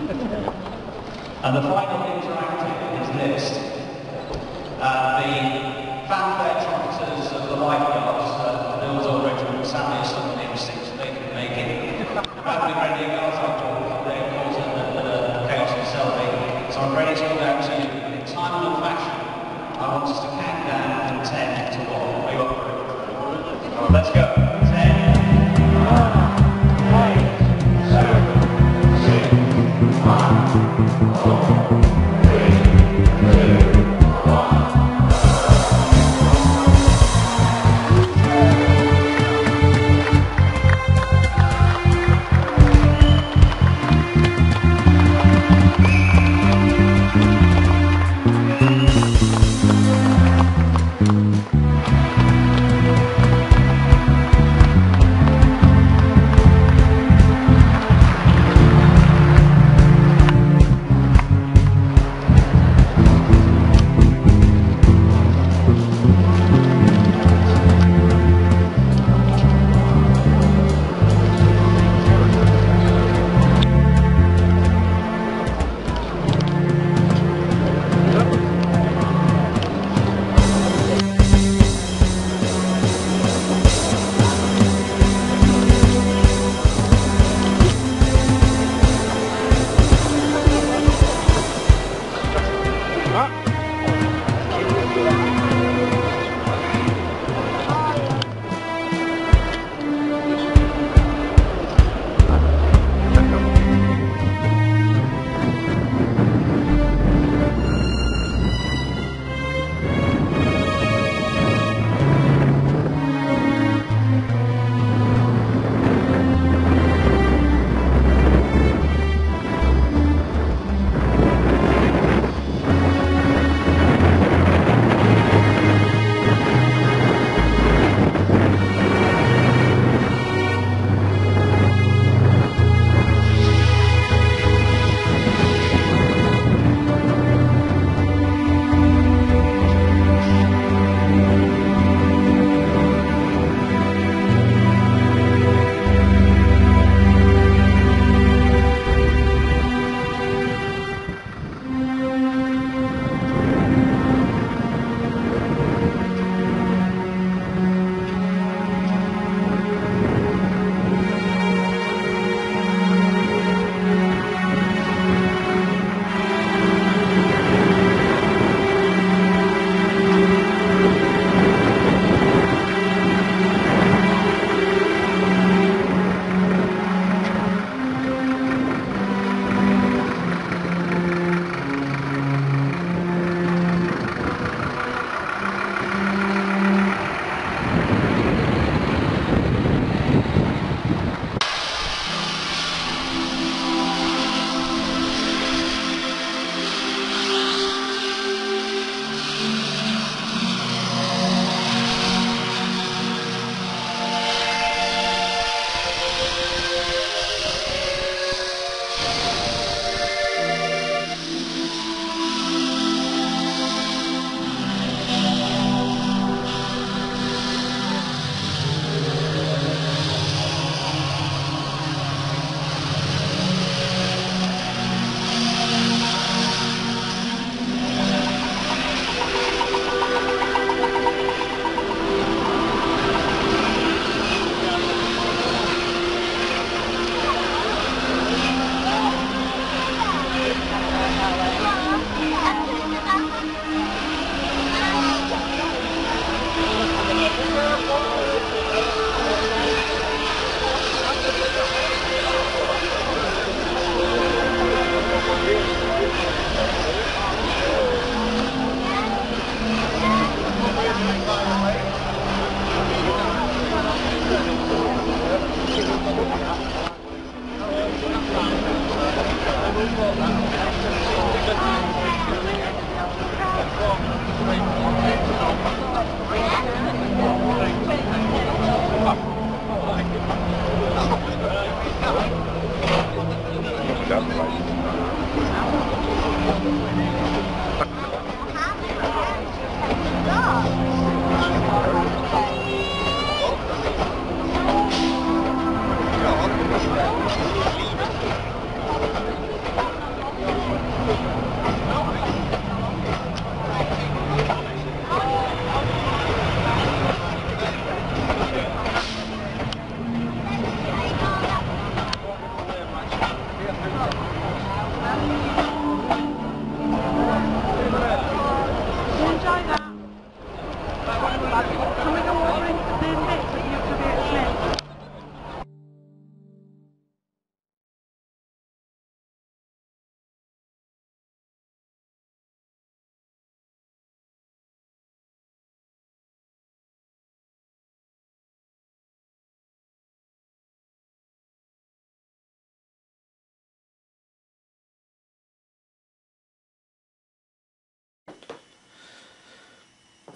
And the final interactive is this. The fanfare trumpeters of the lifeguards, the Bill's Regiment, sadly are suddenly deceased, so they can make it. Rapidly ready guards, I thought they caused a chaos and celebrate. So I'm ready to go out to you. And in time and fashion, I want us to count down from 10 to 1. Are you up for it? Let's go. 10, 9, 8, 7, 6, 5, 4, 3, 2,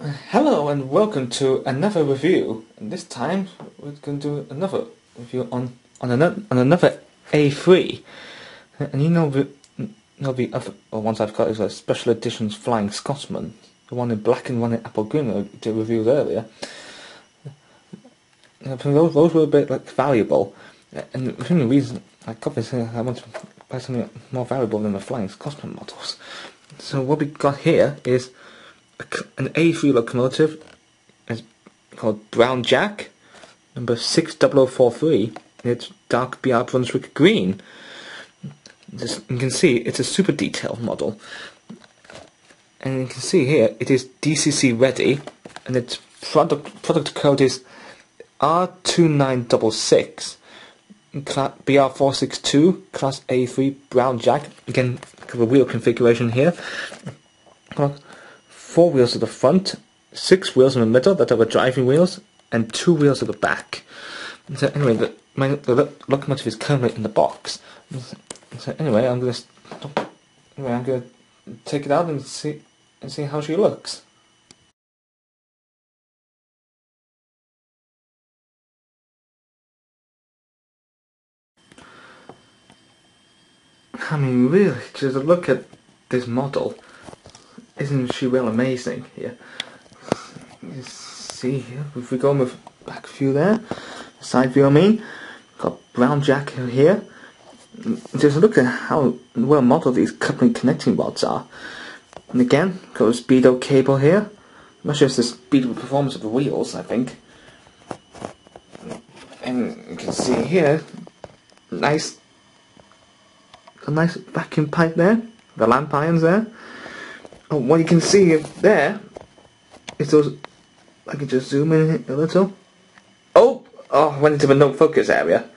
Hello and welcome to another review. And this time we're going to do another review on another A3. And the other ones I've got is a special editions Flying Scotsman, the one in black and one in apple green I did reviews earlier. Those were a bit valuable, and the only reason I got this here, I want to buy something more valuable than the Flying Scotsman models. So what we got here is an A3 locomotive. It's called Brown Jack, number 60043. It's dark BR Brunswick Green. You can see it's a super detailed model, and you can see here it is DCC ready, and its product code is R2966, BR462, Class A3 Brown Jack. Again, the wheel configuration here. 4 wheels at the front, 6 wheels in the middle that are the driving wheels, and 2 wheels at the back. So anyway, the locomotive is currently in the box. So anyway, I'm going to take it out and see how she looks. I mean, really, just look at this model. Isn't she well amazing here? You see here, if we go with back view there, side view I mean, got Brown Jack here. Just look at how well modeled these coupling connecting rods are. And again, got a speedo cable here. Measures the speed of performance of the wheels, I think. And you can see here, a nice vacuum pipe there, the lamp irons there. Oh, what you can see there is those. I can just zoom in a little. Oh, went into the no focus area.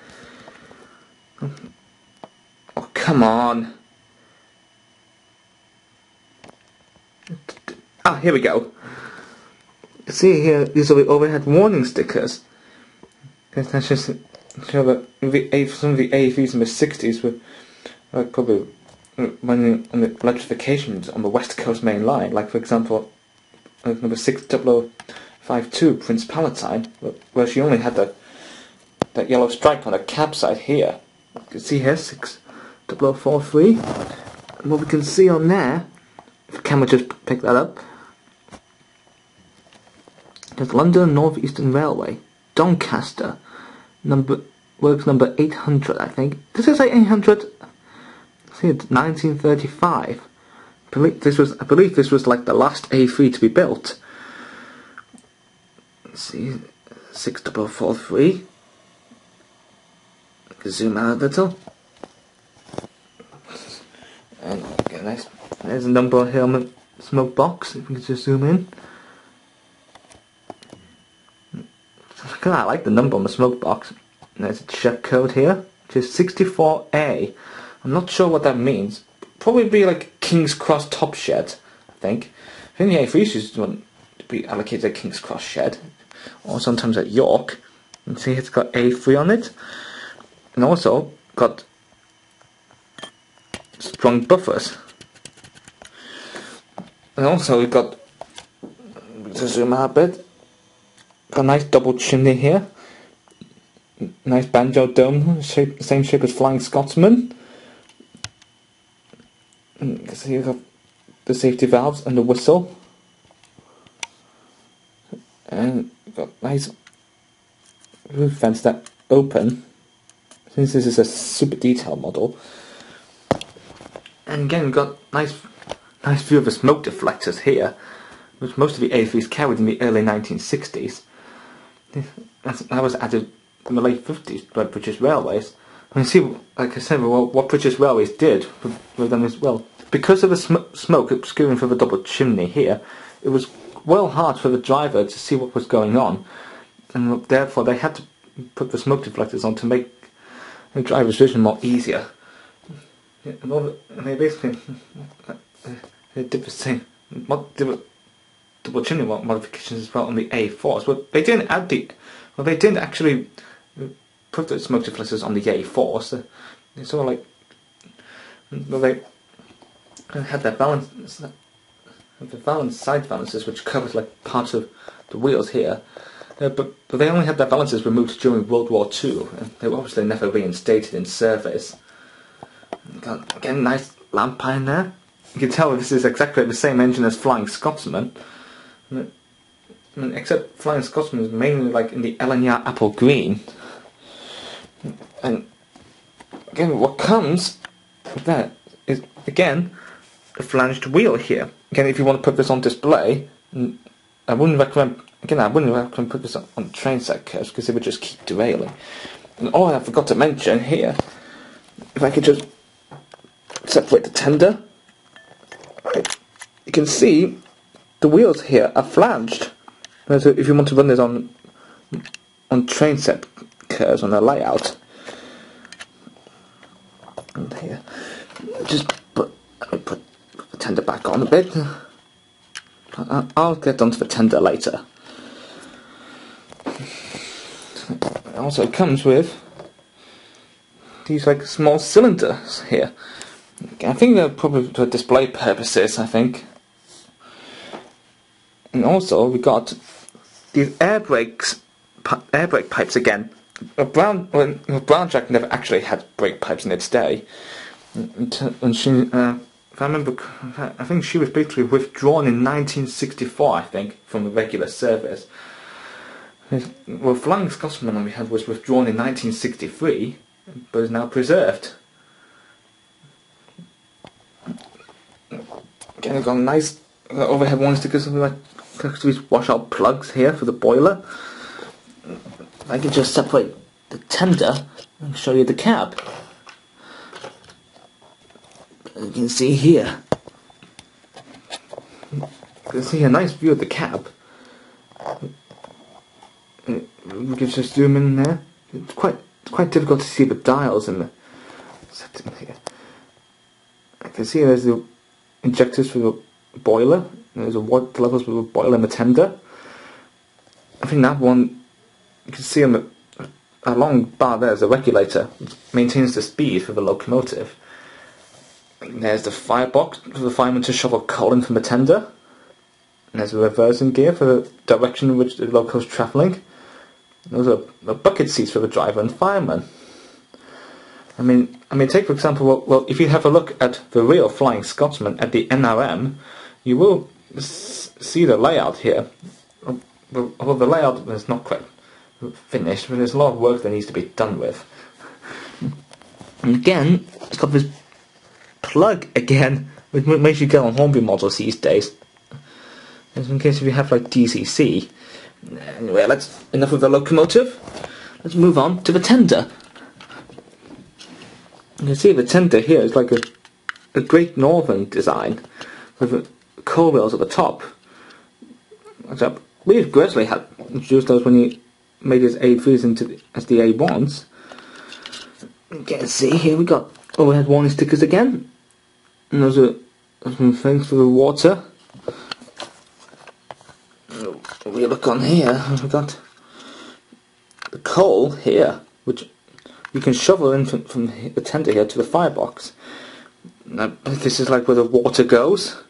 Oh, come on. Ah, here we go. See here, these are the overhead warning stickers. That's just show that some of the A3s in the 60s were probably running on the electrification on the West Coast main line, like for example number 60052 Prince Palatine, where she only had that yellow stripe on her cab side here. You can see here 60043, and what we can see on there, if the camera just pick that up, there's London North Eastern Railway, Doncaster, works number 800 I think. Does it say 800? 1935. I believe this was like the last A3 to be built. Let's see, 6043. I can zoom out a little. And okay, there's a number here on the smoke box. If we can just zoom in. I like the number on the smoke box. And there's a check code here, which is 64A. I'm not sure what that means. Probably be like King's Cross top shed, I think. I think the A3 used to be allocated at King's Cross shed, or sometimes at York. You see it's got A3 on it, and also got strong buffers. And also we've got, to zoom out a bit, got a nice double chimney here. Nice banjo dome, same shape as Flying Scotsman. You can see you've got the safety valves and the whistle, and you've got nice roof vents that open, since this is a super detailed model. And again, we've got nice view of the smoke deflectors here, which most of the A3s carried in the early 1960s. That was added in the late 50s by British Railways. I mean, see, like I said, what British Railways did with them as well. Because of the smoke obscuring through the double chimney here, it was well hard for the driver to see what was going on, and therefore they had to put the smoke deflectors on to make the driver's vision more easier. Yeah, and they basically they did the same. Double chimney modifications as well on the A4s, but they didn't they didn't actually put the smoke deflectors on the A4s. So they sort of like, they had their balance. the side balances, which covers like part of the wheels here. But they only had their balances removed during World War II, and they were obviously never reinstated in service. Got, again, nice lamp iron there. You can tell this is exactly the same engine as Flying Scotsman. Except Flying Scotsman is mainly like in the LNER apple green. And again, what comes with that is, again, the flanged wheel here. Again, if you want to put this on display, I wouldn't recommend put this on train set curves because it would just keep derailing. And I forgot to mention here, if I could just separate the tender, right, you can see the wheels here are flanged. So if you want to run this on train set curves on a layout, and here, just put the tender back on a bit. I'll get onto the tender later. It also comes with these like small cylinders here. I think they're probably for display purposes, I think. And also we got these air brake pipes again. Brownjack never actually had brake pipes in its day. And she, if I remember, I think she was basically withdrawn in 1964, I think, from the regular service. Well, Flying Scotsman we had was withdrawn in 1963, but is now preserved. Again, we've got nice overhead warning stickers, like these washout plugs here for the boiler. I can just separate the tender and show you the cab. You can see here. You can see a nice view of the cab. We can just zoom in there. It's quite difficult to see the dials in the setting here. I can see there's the injectors for the boiler. There's the levels for the boiler and the tender. I think that one, you can see on a long bar there's a regulator. It maintains the speed for the locomotive. And there's the firebox for the fireman to shovel coal in from the tender. And there's a reversing gear for the direction in which the loco is travelling. Those are bucket seats for the driver and fireman. I mean, take for example, well, if you have a look at the real Flying Scotsman at the NRM, you will see the layout here. Although the layout is not quite finished, but there's a lot of work that needs to be done with. And again, it's got this plug again, which makes you get on Hornby models these days. Just in case if you have like DCC. Anyway, enough of the locomotive. Let's move on to the tender. You can see the tender here is like a Great Northern design with the coal wheels at the top. I believe Gresley had introduced those when he made his A3s as the A1s. You can see here we got overhead warning stickers again. And those are some things for the water. We look on here, we've got the coal here, which you can shovel in from the tender here to the firebox. Now, this is like where the water goes.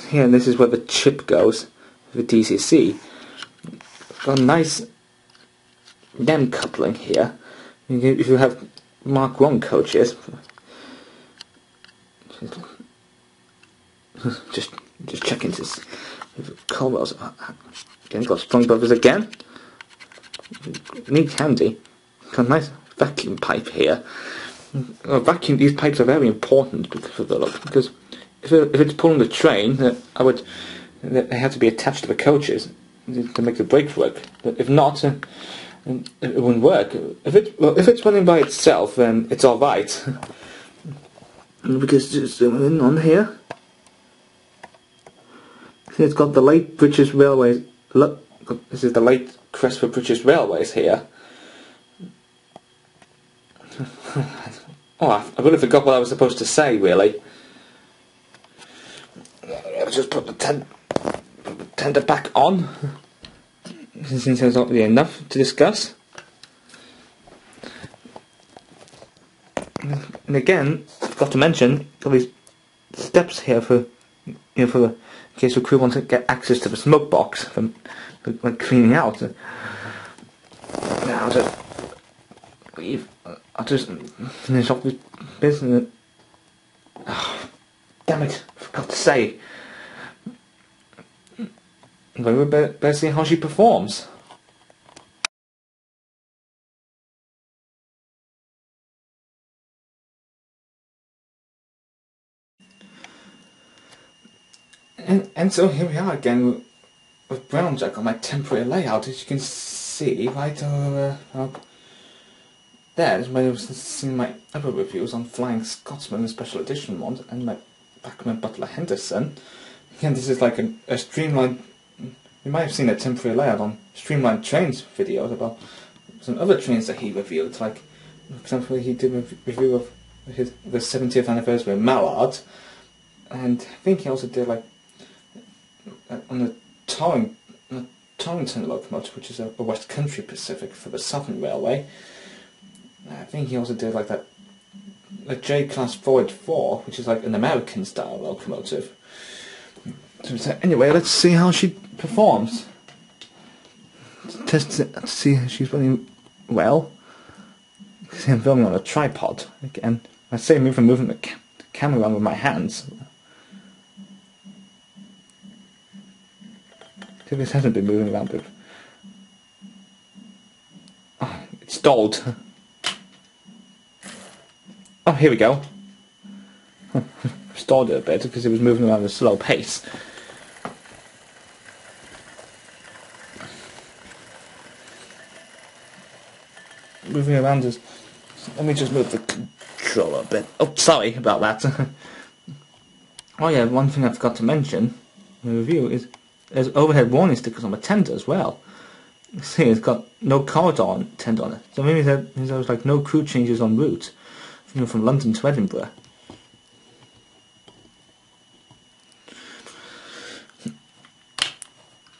Here, and this is where the chip goes, the DCC. Got a nice NEM coupling here. If you have Mark 1 coaches, just checking this. Coal wheels again, got strong buffers again. Neat handy. Got a nice vacuum pipe here. These pipes are very important because of the look. Because if it's pulling the train, they have to be attached to the coaches to make the brakes work. But if not, it wouldn't work. If it's running by itself, then it's all right. Because just zooming in on here. See, it's got the late British Railways. Look, this is the late crest for British Railways here. Oh, I really forgot what I was supposed to say, really. I'll just put the tender back on, since there's not really enough to discuss. And again, I've got to mention, got these steps here for, in case the crew wants to get access to the smoke box for like cleaning out. Now I'll just finish off this business. Oh, damn it! I forgot to say. We better see how she performs. And so here we are again with Brownjack on my temporary layout. As you can see, right over there is where I've seen my other reviews on Flying Scotsman and Special Edition ones, and my Backman Butler Henderson. Again, this is like a streamlined. You might have seen a temporary layout on Streamlined Trains videos about some other trains that he reviewed. Like, for example, he did a review of the 70th anniversary of Mallard, and I think he also did like on the Torrington locomotive, which is a West Country Pacific for the Southern Railway. I think he also did like that, like J-Class Forward 4, which is like an American style locomotive. So anyway, let's see how she performs. Test it to see how she's running well. See, I'm filming on a tripod again. I say moving the camera around with my hands. This hasn't been moving around with. Oh, it's stalled. Oh, here we go. Stalled it a bit because it was moving around at a slow pace. Moving around is. Let me just move the controller a bit. Oh, sorry about that. Oh yeah, one thing I forgot to mention in the review is there's overhead warning stickers on the tender as well. You see, it's got no corridor tender on it. So maybe there was like no crew changes en route, from London to Edinburgh.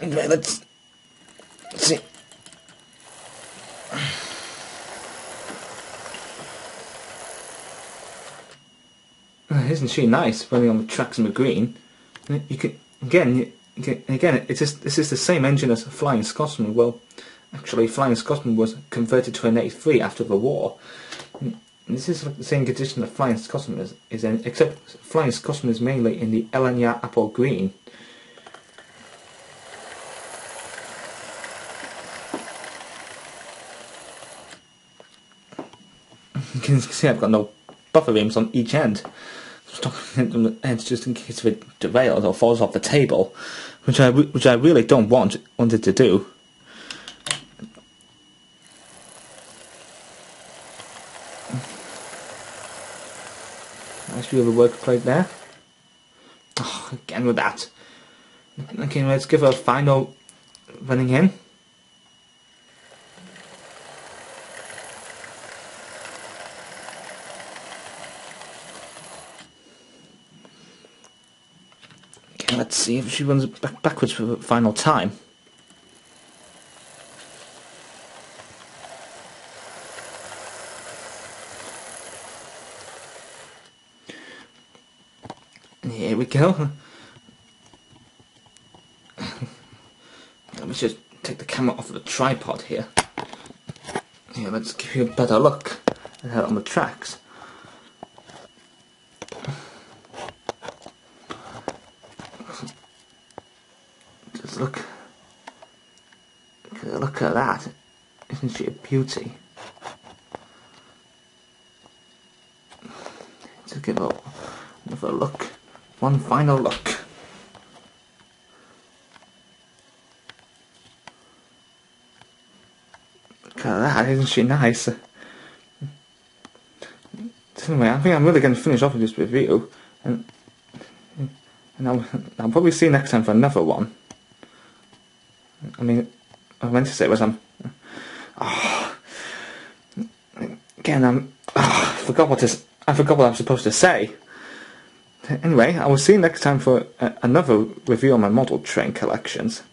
Anyway, let's see. Isn't she nice running on the tracks in the green? You can again, this is the same engine as Flying Scotsman. Well, actually, Flying Scotsman was converted to an A3 after the war. This is like the same condition that Flying Scotsman is in, except Flying Scotsman is mainly in the LNER apple green. You can see I've got no buffer beams on each end. Stopping on the edge just in case it derails or falls off the table, which I really don't want it to do. Nice view of the work plate there. Oh, again with that. Okay, let's give her a final running in. Okay, let's see if she runs backwards for the final time. Here we go. Let me just take the camera off of the tripod here. Here, let's give you a better look at her on the tracks. Just look at that. Isn't she a beauty? Just give her another look. One final look. Look at that, isn't she nice? Anyway, I think I'm really going to finish off with this review, and I'll probably see you next time for another one. I mean, I meant to say was again I forgot what I'm supposed to say. Anyway, I will see you next time for another review on my model train collections.